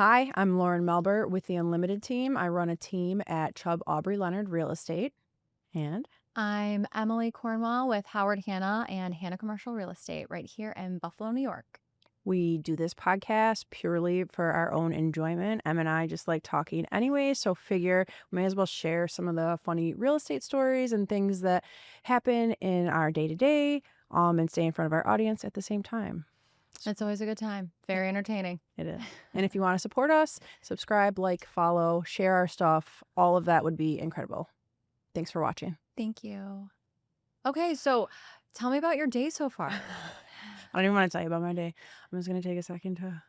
Hi, I'm Lauren Melber with the Unlimited team. I run a team at Chubb Aubrey Leonard Real Estate. And I'm Emily Cornwall with Howard Hanna and Hanna Commercial Real Estate right here in Buffalo, New York. we do this podcast purely for our own enjoyment. Em and I just like talking anyway, so figure we may as well share some of the funny real estate stories and things that happen in our day-to-day, and stay in front of our audience at the same time. It's always a good time. Very entertaining. It is. And if you want to support us, subscribe, like, follow, share our stuff. All of that would be incredible. Thanks for watching. Thank you. Okay, so tell me about your day so far. I don't even want to tell you about my day. I'm just going to take a second to...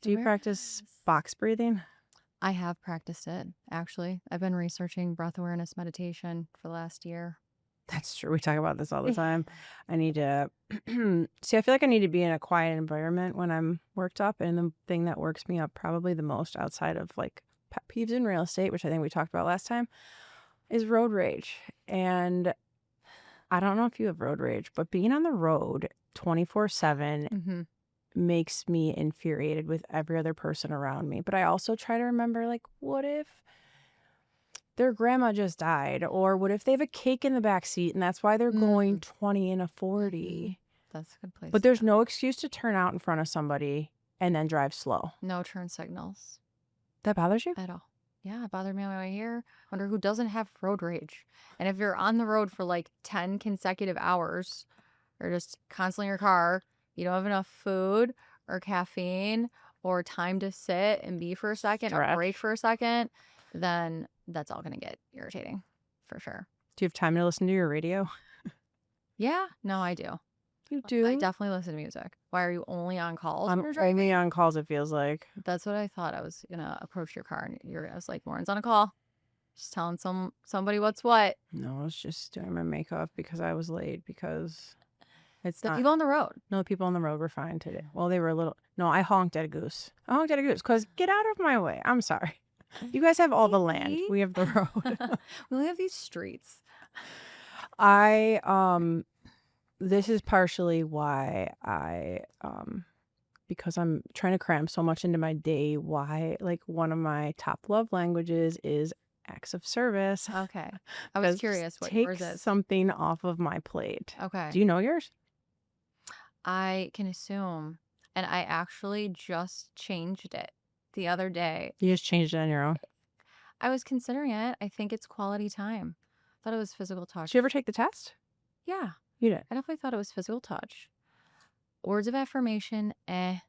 Do you practice box breathing? I have practiced it, actually. I've been researching breath awareness meditation for the last year. That's true. We talk about this all the time. I need to... See, I feel like I need to be in a quiet environment when I'm worked up. And the thing that works me up probably the most outside of like pet peeves in real estate, which I think we talked about last time, is road rage. And I don't know if you have road rage, but being on the road 24/7 makes me infuriated with every other person around me. But I also try to remember, like, what if their grandma just died? Or what if they have a cake in the back seat and that's why they're going 20 and a 40? That's a good place. But there's no excuse to turn out in front of somebody and then drive slow. No turn signals That bothers you? at all. Yeah, it bothered me on my way here. Wonder who doesn't have road rage. And if you're on the road for like 10 consecutive hours or just constantly in your car, you don't have enough food or caffeine or time to sit and be for a second or break Stretch. for a second, then that's all going to get irritating for sure. Do you have time to listen to your radio? Yeah, no, I do. You do? I definitely listen to music. Why are you only on calls I'm when you're driving? only on calls, it feels like. That's what I thought. I was gonna approach your car and I was like, Lauren's on a call. Just telling somebody what's what. No, I was just doing my makeup because I was late because it's The not... people on the road. No, the people on the road were fine today. Well, they were a little... No, I honked at a goose. I honked at a goose because get out of my way. I'm sorry. You guys have all the land. Maybe. We have the road. We only have these streets. This is partially why because I'm trying to cram so much into my day, why, like, one of my top love languages is acts of service. Okay. I was curious what yours Take is. something off of my plate. Okay. Do you know yours? I can assume. And I actually just changed it the other day. You just changed it on your own? I was considering it. I think it's quality time. Thought it was physical touch. Did you ever take the test? Yeah. You did. I definitely thought it was physical touch. Words of affirmation, I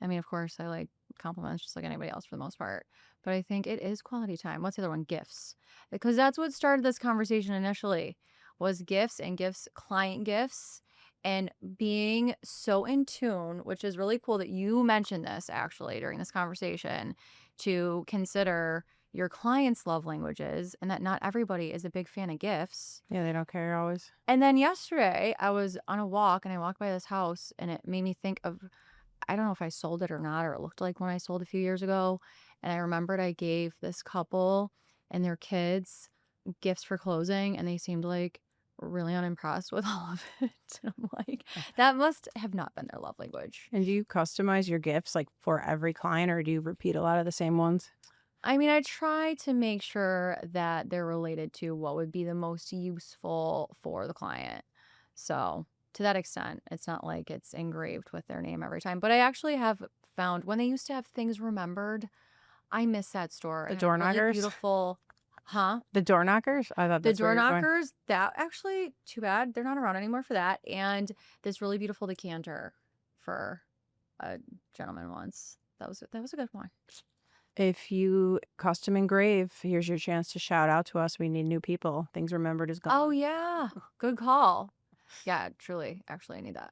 mean, of course, I like compliments just like anybody else for the most part. But I think it is quality time. What's the other one? Gifts. Because that's what started this conversation initially was gifts and gifts, client gifts, and being so in tune, which is really cool that you mentioned this actually during this conversation, to consider your clients' love languages and that not everybody is a big fan of gifts. Yeah, they don't care always. And then yesterday I was on a walk and I walked by this house and it made me think of, I don't know if I sold it or not, or it looked like when I sold a few years ago. And I remembered I gave this couple and their kids gifts for closing and they seemed like really unimpressed with all of it. And I'm like, that must have not been their love language. And do you customize your gifts like for every client, or do you repeat a lot of the same ones? I mean, I try to make sure that they're related to what would be the most useful for the client. So to that extent, it's not like it's engraved with their name every time. But I actually have found when they used to have things remembered, I miss that store. The And door a really knockers? beautiful, huh? The door knockers? I thought The that's where door you were going. knockers, that actually, too bad. They're not around anymore for that. And this really beautiful decanter for a gentleman once. That was a good one. If you custom engrave, here's your chance to shout out to us. We need new people. Things remembered is gone. Oh, yeah. Good call. Yeah, truly. Actually, I need that.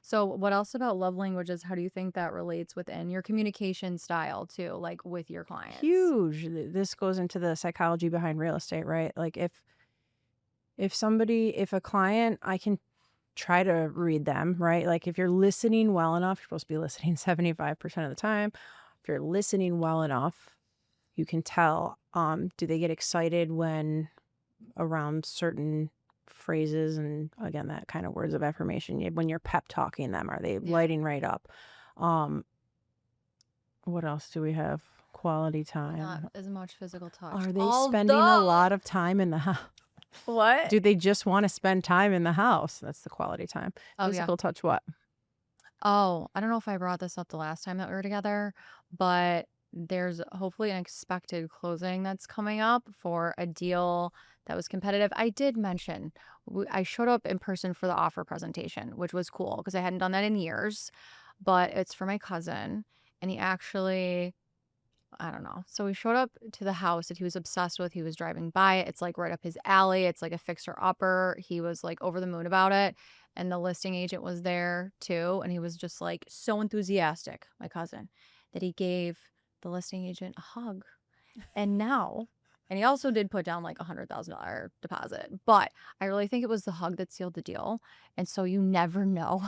So what else about love languages? How do you think that relates within your communication style too, like with your clients? Huge. This goes into the psychology behind real estate, right? Like if a client, I can try to read them, right? Like if you're listening well enough, you're supposed to be listening 75% of the time. If you're listening well enough, you can tell, do they get excited when around certain phrases and again that kind of words of affirmation. When you're pep talking them, are they lighting right up? Um, what else do we have? Quality Not time. as much physical touch. Are they spending a Although, lot of time in the house? what? Do they just want to spend time in the house? That's the quality time. Oh, yeah. Physical touch, what? Oh, I don't know if I brought this up the last time that we were together, but there's hopefully an expected closing that's coming up for a deal that was competitive. I did mention I showed up in person for the offer presentation, which was cool because I hadn't done that in years, but it's for my cousin. And he actually, I don't know. So we showed up to the house that he was obsessed with. He was driving by it. It's like right up his alley. It's like a fixer upper. He was like over the moon about it. And the listing agent was there too. And he was just like so enthusiastic, my cousin, that he gave the listing agent a hug. And now, and he also did put down like $100,000 deposit, but I really think it was the hug that sealed the deal. And so you never know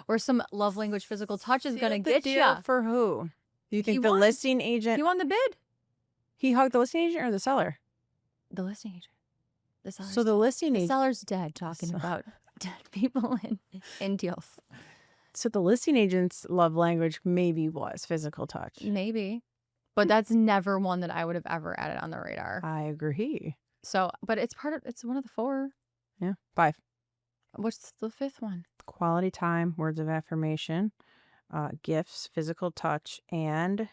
where some love language physical touch is going to get you. For who? Do you think He the won. listing agent? He won the bid. He hugged the listing agent or the seller? The listing agent. The seller's So the listing the agent. seller's dead, talking about dead people in deals. So the listing agent's love language maybe was physical touch. Maybe. But that's never one that I would have ever added on the radar. I agree. So, but it's one of the 4. Yeah. 5. What's the 5th one? Quality time, words of affirmation, gifts, physical touch, and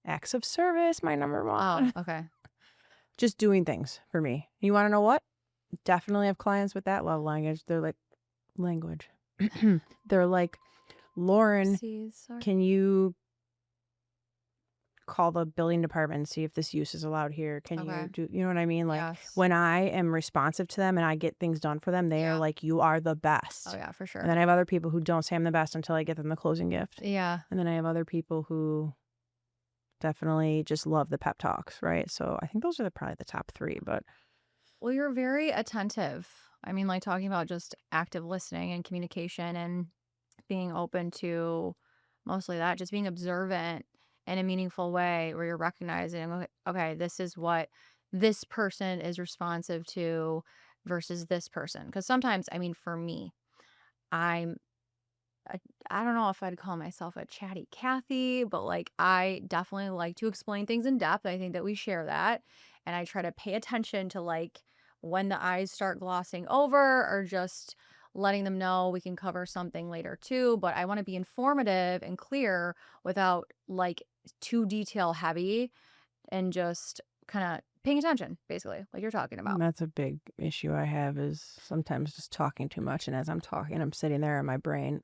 acts of service. My number 1. Oh, okay. Just doing things for me. You want to know what? Definitely have clients with that love language. They're like, language. They're like, Lauren, can you call the building department and see if this use is allowed here? Can you do, you know what I mean? Like when I am responsive to them and I get things done for them, they are like, you are the best. Oh yeah, for sure. And then I have other people who don't say I'm the best until I get them the closing gift. Yeah. And then I have other people who definitely just love the pep talks, right? So I think those are probably the top 3, but. Well, you're very attentive. I mean, like talking about just active listening and communication and being open to mostly that, just being observant in a meaningful way where you're recognizing, okay, this is what this person is responsive to versus this person. Because sometimes, I mean, for me, I don't know if I'd call myself a chatty Cathy, but like I definitely like to explain things in depth. I think that we share that. And I try to pay attention to like when the eyes start glossing over or just letting them know we can cover something later too. But I want to be informative and clear without like too detail heavy and just kind of paying attention, basically, like you're talking about. That's a big issue I have is sometimes just talking too much. And as I'm talking, I'm sitting there in my brain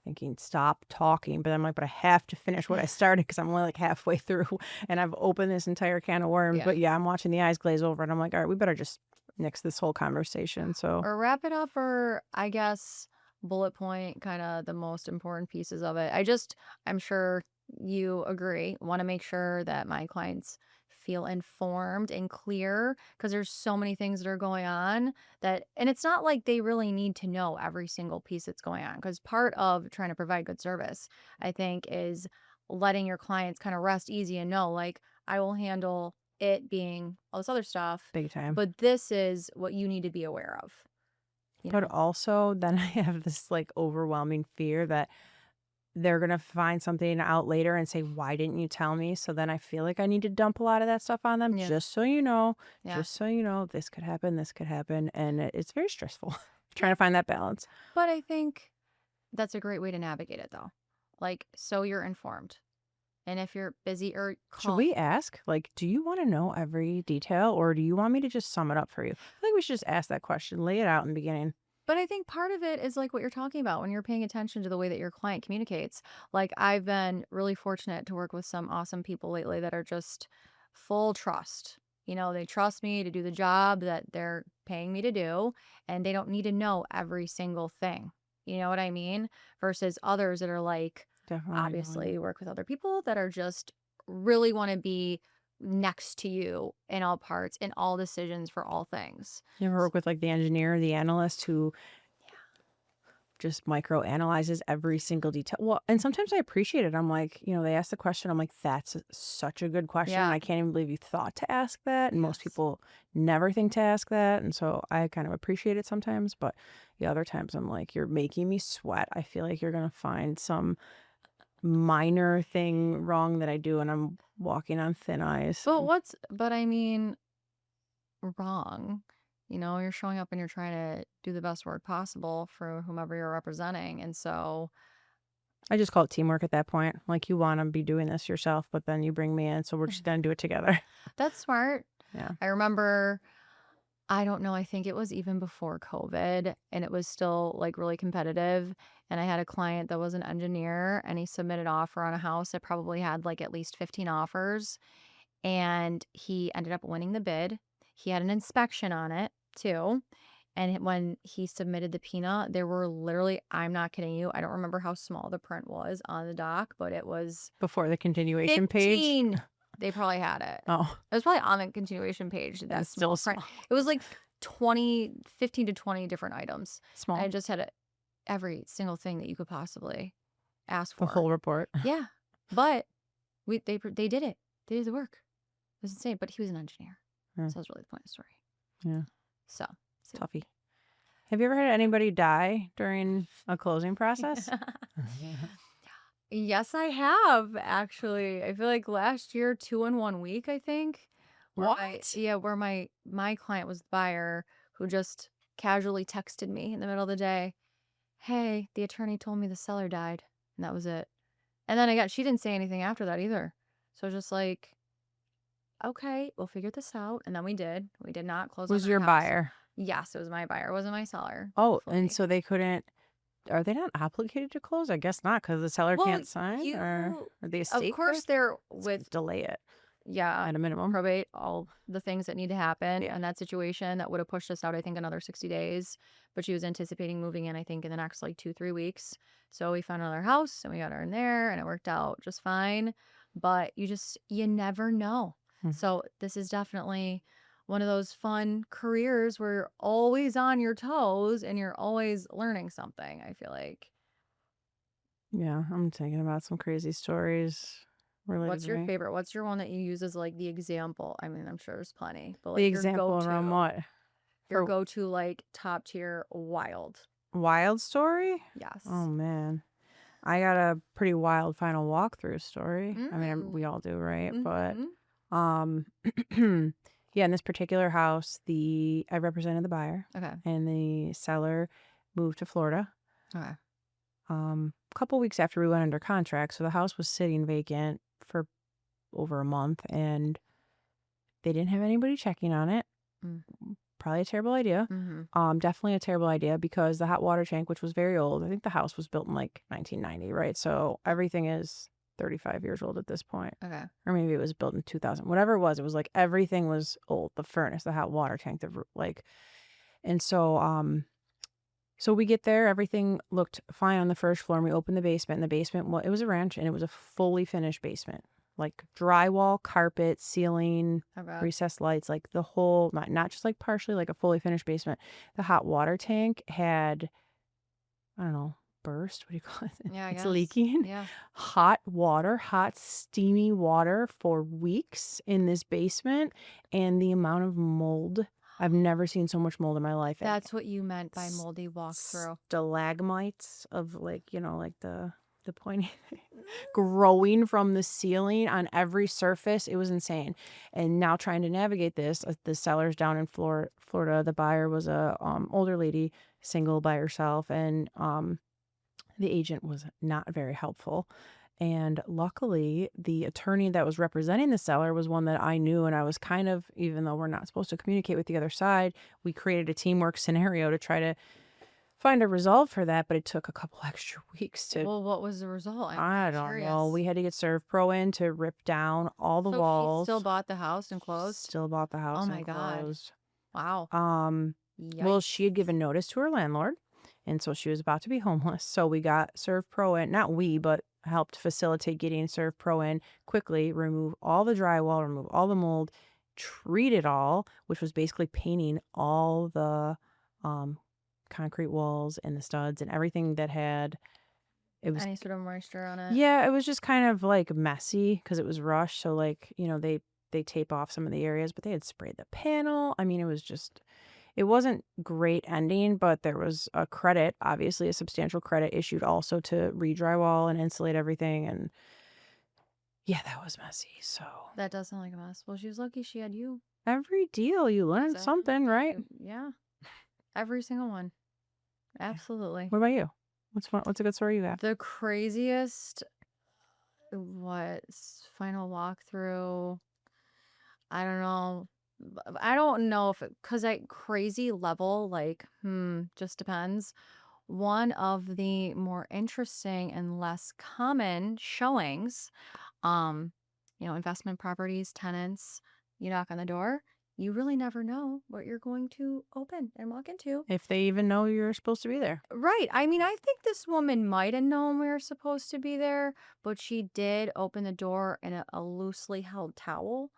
thinking, stop talking. But I'm like, but I have to finish what I started because I'm only like halfway through and I've opened this entire can of worms. But yeah, I'm watching the eyes glaze over and I'm like, all right, we better just nix this whole conversation. So or wrap it up, or I guess bullet point kind of the most important pieces of it. I'm sure you agree, want to make sure that my clients feel informed and clear because there's so many things that are going on and it's not like they really need to know every single piece that's going on, because part of trying to provide good service, I think, is letting your clients kind of rest easy and know, like, I will handle it being all this other stuff, big time. but this is what you need to be aware of. But also then I have this like overwhelming fear that they're going to find something out later and say, why didn't you tell me? So then I feel like I need to dump a lot of that stuff on them. Just so you know, this could happen. And it's very stressful trying to find that balance. But I think that's a great way to navigate it though. Like, so you're informed. And if you're busy or should we ask, like, do you want to know every detail or do you want me to just sum it up for you? I think we should just ask that question, lay it out in the beginning. But I think part of it is like what you're talking about when you're paying attention to the way that your client communicates. Like, I've been really fortunate to work with some awesome people lately that are just full trust. You know, they trust me to do the job that they're paying me to do, and they don't need to know every single thing. You know what I mean? Versus others that are like, Definitely obviously work with other people that are just really want to be next to you in all parts, in all decisions for all things. You ever work with like the engineer, the analyst who just micro-analyzes every single detail. Well, and sometimes I appreciate it. I'm like, they ask the question, I'm like, "That's such a good question, and Yeah. I can't even believe you thought to ask that," and most Yes. people never think to ask that, and so I kind of appreciate it sometimes, but the other times I'm like, "You're making me sweat. I feel like you're gonna find some minor thing wrong that I do, and I'm walking on thin ice." But I mean, wrong. You're showing up and you're trying to do the best work possible for whomever you're representing. And so, I just call it teamwork at that point. Like, you wanna be doing this yourself, but then you bring me in, so we're just gonna do it together. that's smart. Yeah. I remember, I don't know, I think it was even before COVID and it was still like really competitive. And I had a client that was an engineer and he submitted offer on a house that probably had like at least 15 offers. And he ended up winning the bid. He had an inspection on it too. And when he submitted the PINA, there were literally, I'm not kidding you, I don't remember how small the print was on the dock, but it was Before the continuation page? 15. They probably had it. Oh, It was probably on the continuation page, that it's still small print. small. It was like 20, 15 to 20 different items. And I Small. just had every single thing that you could possibly ask The for. whole report. Yeah. But they did it. They did the work. It was insane. But he was an engineer. Yeah. So that's really the point of the story. Yeah. So. Toughie. Have you ever had anybody die during a closing process? Yes, I have actually. I feel like last year, 2 in 1 week, I think. What? Where my client was the buyer who just casually texted me in the middle of the day, "Hey, the attorney told me the seller died." And that was it. And then she didn't say anything after that either. So just like, okay, we'll figure this out. And then we did. We did not close on Was that your house. buyer? Yes, it was my buyer. It wasn't my seller. Oh, and Thankfully. so they couldn't. Are they not obligated to close? I guess not, because the seller Well, can't sign, or the of estate course, could? they're Let's with, delay it yeah, at a minimum. probate, all the things that need to happen Yeah. in that situation that would have pushed us out, I think, another 60 days. But she was anticipating moving in, I think, in the next like 2, 3 weeks. So we found another house and we got her in there and it worked out just fine. But you never know. Hmm. So this is definitely one of those fun careers where you're always on your toes and you're always learning something, I feel like. Yeah, I'm thinking about some crazy stories related What's to your me. favorite? What's your one that you use as like the example? I mean, I'm sure there's plenty, but The like your example around go-to, what? For like top tier wild. wild story? Yes. Oh man. I got a pretty wild final walkthrough story. I mean, Mm. we all do, right? But Mhm. um yeah, in this particular house, I represented the buyer, Okay. and the seller moved to Florida Okay. a couple weeks after we went under contract. So the house was sitting vacant for over a month, and they didn't have anybody checking on it. Mm. Probably a terrible idea. Mhm. Definitely a terrible idea, because the hot water tank, which was very old, I think the house was built in like 1990, right? So everything is 35 years old at this point. Okay. Or maybe it was built in 2000. Whatever it was like everything was old. The furnace, the hot water tank, and so we get there, everything looked fine on the first floor, and we opened the basement, and the basement, well, it was a ranch, and it was a fully finished basement. Like drywall, carpet, ceiling, How about? recessed lights, like the whole, not just like partially, like a fully finished basement. The hot water tank had, I don't know, burst. What do you call it? Yeah, I It's guess. leaking. Yeah. Hot water, hot, steamy water for weeks in this basement. And the amount of mold, I've never seen so much mold in my life. And That's what you meant by moldy walkthrough. stalagmites of like, like the pointy growing from the ceiling on every surface. It was insane. And now trying to navigate this, the seller's down in Florida. The buyer was a older lady, single by herself, and the agent was not very helpful. And luckily, the attorney that was representing the seller was one that I knew, and I was kind of, even though we're not supposed to communicate with the other side, we created a teamwork scenario to try to find a resolve for that, but it took a couple extra weeks to. Well, what was the result? I I'm don't curious. know. We had to get Serve Pro in to rip down all the So she walls. still bought the house and closed? Still bought the house Oh my and God. closed. Wow. Well, she had given notice to her landlord, and so she was about to be homeless. So we got Serve Pro in, not we, but helped facilitate getting Serve Pro in quickly, remove all the drywall, remove all the mold, treat it all, which was basically painting all the concrete walls and the studs and everything that had it was Any sort of moisture on it. yeah, it was just kind of like messy because it was rushed. So like, they tape off some of the areas, but they had sprayed the panel. I mean, it wasn't great ending, but there was a credit, obviously a substantial credit issued also to re-drywall and insulate everything. And yeah, that was messy. So That does sound like a mess. Well, she was lucky she had you. every deal you learn So, something, right? yeah. Every single one. Absolutely. What about you? What's a good story you got? The craziest final walkthrough. I don't know. I don't know if because crazy level, like, just depends. One of the more interesting and less common showings, investment properties, tenants, you knock on the door, you really never know what you're going to open and walk into. If they even know you're supposed to be there. Right. I mean, I think this woman might have known we were supposed to be there, but she did open the door in a loosely held towel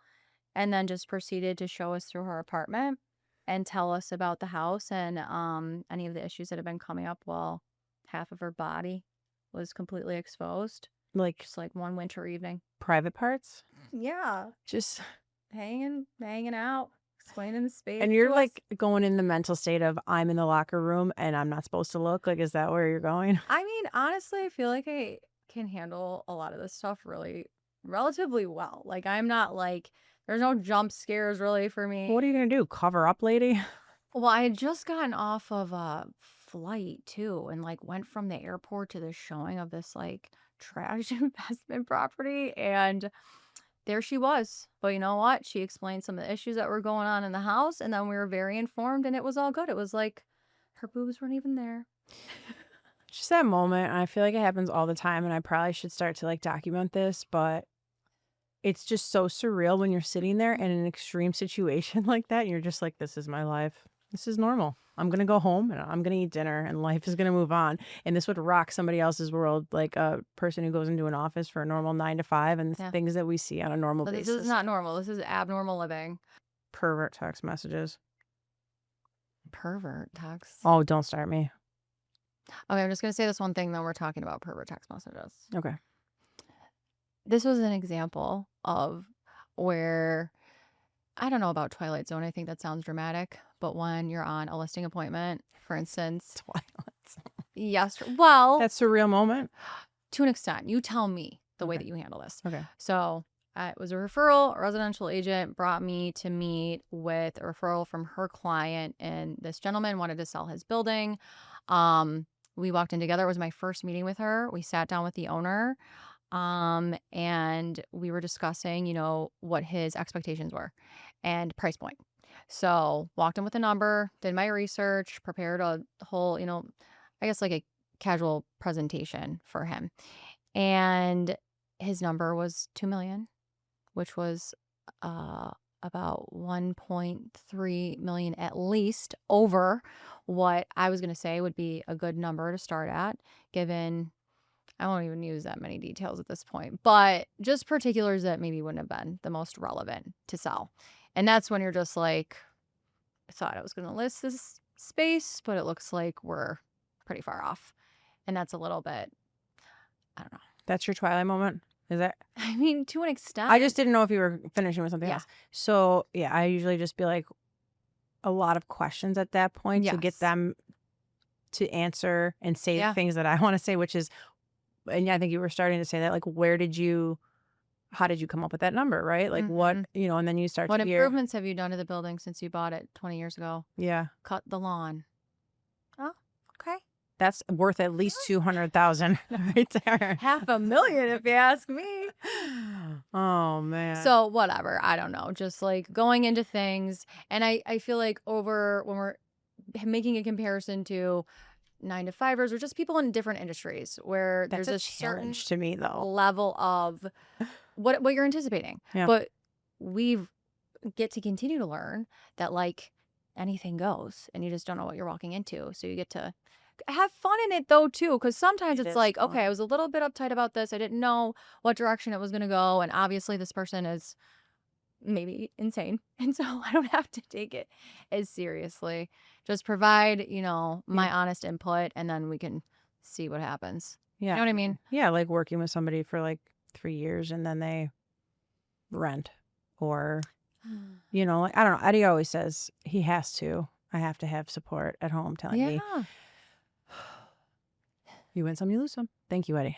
and then just proceeded to show us through her apartment and tell us about the house and any of the issues that have been coming up while half of her body was completely exposed. Like Just like one winter evening. private parts? Yeah. Just Hanging out, explaining the space. and you're to us. like going in the mental state of I'm in the locker room and I'm not supposed to look. Like, is that where you're going? I mean, honestly, I feel like I can handle a lot of this stuff relatively well. Like, I'm not like, there's no jump scares really for me. What are you gonna do? Cover up, lady? Well, I had just gotten off of a flight too and like went from the airport to the showing of this like trash investment property and there she was. But you know what? She explained some of the issues that were going on in the house and then we were very informed and it was all good. It was like her boobs weren't even there. Just that moment. I feel like it happens all the time, and I probably should start to like document this, but it's just so surreal when you're sitting there in an extreme situation like that. And you're just like, this is my life. This is normal. I'm going to go home and I'm going to eat dinner and life is going to move on. And this would rock somebody else's world, like a person who goes into an office for a normal 9 to 5 and Yeah. things that we see on a normal But basis. this is not normal. This is abnormal living. Pervert text messages. Pervert text. Oh, don't start me. Okay, I'm just going to say this one thing, then we're talking about pervert text messages. Okay. This was an example of where, I don't know about Twilight Zone. I think that sounds dramatic. But when you're on a listing appointment, for instance. Twilight. Yes. Well. That's a real moment. To an extent. You tell me the way that you handle this. Okay. So it was a referral. A residential agent brought me to meet with a referral from her client. And this gentleman wanted to sell his building. We walked in together. It was my first meeting with her. We sat down with the owner. And we were discussing, what his expectations were and price point. So walked in with a number, did my research, prepared a whole, I guess like a casual presentation for him. And his number was 2 million, which was about 1.3 million at least over what I was going to say would be a good number to start at, given I won't even use that many details at this point, but just particulars that maybe wouldn't have been the most relevant to sell. And that's when you're just like, I thought I was going to list this space, but it looks like we're pretty far off. And that's a little bit, I don't know. That's your Twilight moment? Is that? I mean, to an extent. I just didn't know if you were finishing with something Yeah. else. So, yeah, I usually just be like a lot of questions at that point to get Yes. them to answer and say Yeah. the things that I want to say, which is, and yeah, I think you were starting to say that, like, how did you come up with that number, right? Like what, and then you start What to hear. improvements have you done to the building since you bought it 20 years ago? Yeah. Cut the lawn. Oh, okay. That's worth at least 200,000 right there. $500,000 if you ask me. Oh, man. So whatever. I don't know. Just like going into things. And I feel like when we're making a comparison to 9 to 5ers or just people in different industries where That's there's a a certain challenge to me, though. level of what you're anticipating. Yeah. But we get to continue to learn that like anything goes and you just don't know what you're walking into. So you get to have fun in it though too, because sometimes it's like, okay, I was a little bit uptight about this. I didn't know what direction it was going to go. And obviously this person is maybe insane. And so I don't have to take it as seriously. Just provide, Yeah. my honest input and then we can see what happens. You Yeah. know what I mean? Yeah, like working with somebody for like 3 years and then they rent or, like, I don't know. Eddie always says he has to. I have to have support at home telling me, Yeah. you win some, you lose some. Thank you, Eddie.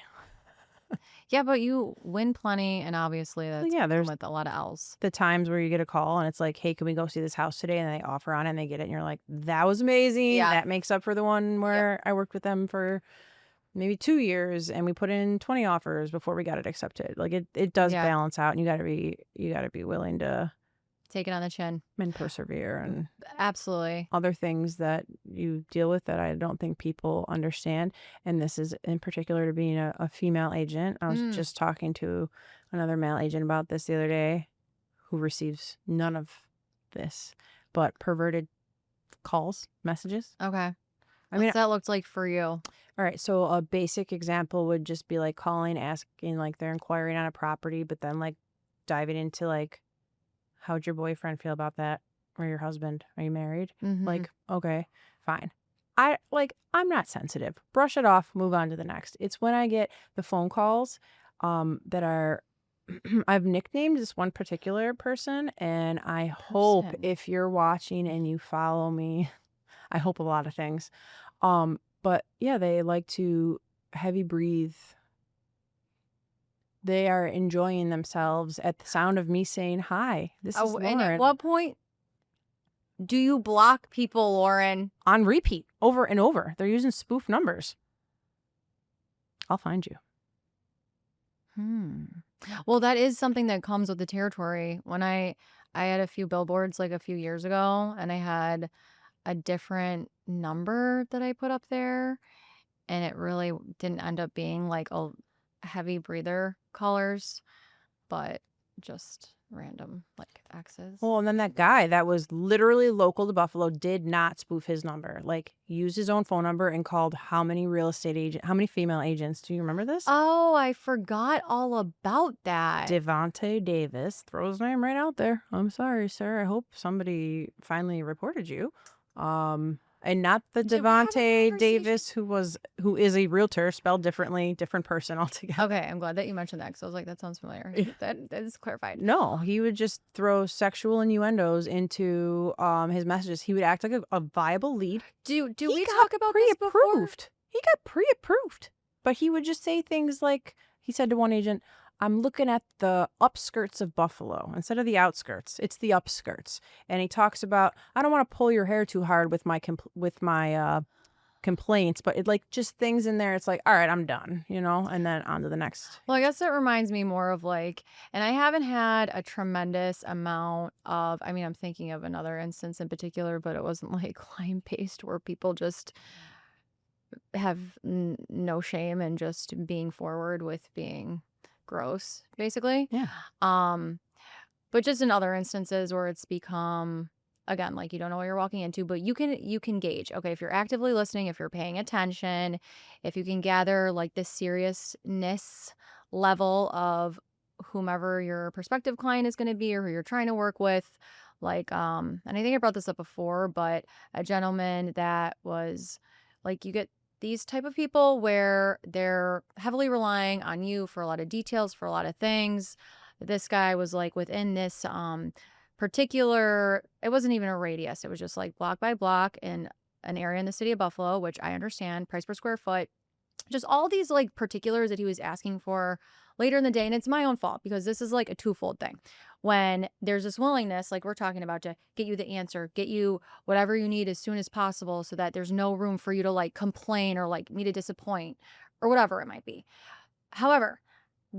Yeah, but you win plenty and obviously Well, that's yeah, come there's with a lot of L's. the times where you get a call and it's like, hey, can we go see this house today? And they offer on it and they get it. And you're like, that was amazing. Yeah. That makes up for the one Yep. where I worked with them for maybe 2 years and we put in 20 offers before we got it accepted. Like it does Yeah. balance out and you gotta be willing to Take it on the chin. and persevere and Absolutely. other things that you deal with that I don't think people understand. And this is in particular to being a female agent. I was Mm. just talking to another male agent about this the other day who receives none of this, but perverted calls, messages. Okay. I mean, What's that looked like for you? all right, so a basic example would just be like calling, asking, like they're inquiring on a property, but then like diving into like, how'd your boyfriend feel about that? Or your husband? Are you married? Mm-hmm. Like, okay, fine. I'm not sensitive. Brush it off, move on to the next. It's when I get the phone calls that are I've nicknamed this one particular person, and I hope if you're watching and you follow me, I hope a lot of things. But yeah, they like to heavy breathe. They are enjoying themselves at the sound of me saying hi. This is And at Lauren what point do you block people, Lauren? on repeat over and over. They're using spoof numbers. I'll find you. Well, that is something that comes with the territory. When I had a few billboards like a few years ago, and I had a different number that I put up there, and it really didn't end up being like a heavy breather callers, but just random like X's. Well, and then that guy that was literally local to Buffalo did not spoof his number. Like, used his own phone number and called how many female agents? Do you remember this? Oh, I forgot all about that. Devonte Davis. Throw his name right out there. I'm sorry, sir. I hope somebody finally reported you. And not the Did we have a Devonte Davis who is a realtor, spelled differently, different person altogether. Okay, I'm glad that you mentioned that because I was like, that sounds familiar. That is clarified. No, he would just throw sexual innuendos into his messages. He would act like a viable lead. Do He we got talk about this before? pre-approved. He got pre-approved. But he would just say things like, he said to one agent, I'm looking at the upskirts of Buffalo instead of the outskirts. It's the upskirts. And he talks about, I don't want to pull your hair too hard with my complaints, but it like just things in there. It's like, all right, I'm done, and then on to the next. Well, I guess that reminds me more of like, and I haven't had a tremendous amount of, I mean, I'm thinking of another instance in particular, but it wasn't like lime paste where people just have no shame and just being forward with being gross, basically. Yeah. But just in other instances where it's become, again, like you don't know what you're walking into, but you can gauge, okay, if you're actively listening, if you're paying attention, if you can gather like the seriousness level of whomever your prospective client is going to be or who you're trying to work with. Like, and I think I brought this up before, but a gentleman that was like, you get these type of people where they're heavily relying on you for a lot of details, for a lot of things. This guy was like within this particular, it wasn't even a radius. It was just like block by block in an area in the city of Buffalo, which I understand, price per square foot. Just all these like particulars that he was asking for later in the day. And it's my own fault because this is like a twofold thing. When there's this willingness, like we're talking about, to get you the answer, get you whatever you need as soon as possible so that there's no room for you to like complain or like me to disappoint or whatever it might be. However,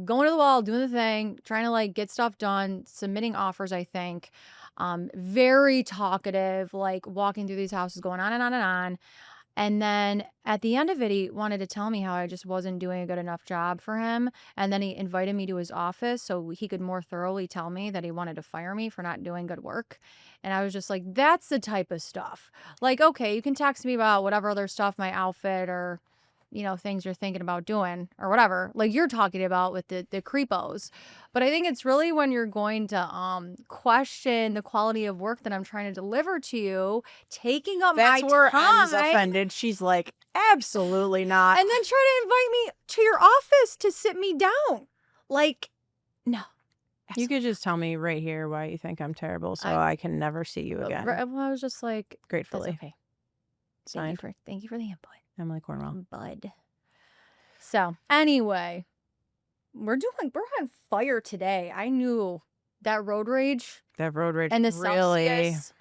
going to the wall, doing the thing, trying to like get stuff done, submitting offers, I think, very talkative, like walking through these houses, going on and on and on. And then at the end of it, he wanted to tell me how I just wasn't doing a good enough job for him. And then he invited me to his office so he could more thoroughly tell me that he wanted to fire me for not doing good work. And I was just like, that's the type of stuff. Like, okay, you can text me about whatever other stuff, my outfit or things you're thinking about doing or whatever, like you're talking about with the creepos. But I think it's really when you're going to question the quality of work that I'm trying to deliver to you, taking up That's my where M's time, offended. She's like, absolutely not. and then try to invite me to your office to sit me down. Like, no. You could just tell me right here why you think I'm terrible, so I can never see you again. Well, I was just like, that's Gratefully. okay. Signed, Thank you for the input, Emily Cornwell. bud. So anyway, we're on fire today. I knew that road rage That road rage and the really. Celsius,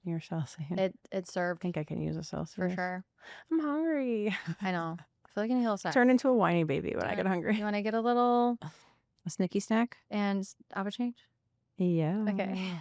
You're Celsius. it served I think I can use a Celsius. for sure. I'm hungry. I know. I feel like I need a little snack. Turn into a whiny baby when I get hungry. You want to get a little A snicky snack? and I would change? Yeah. Okay.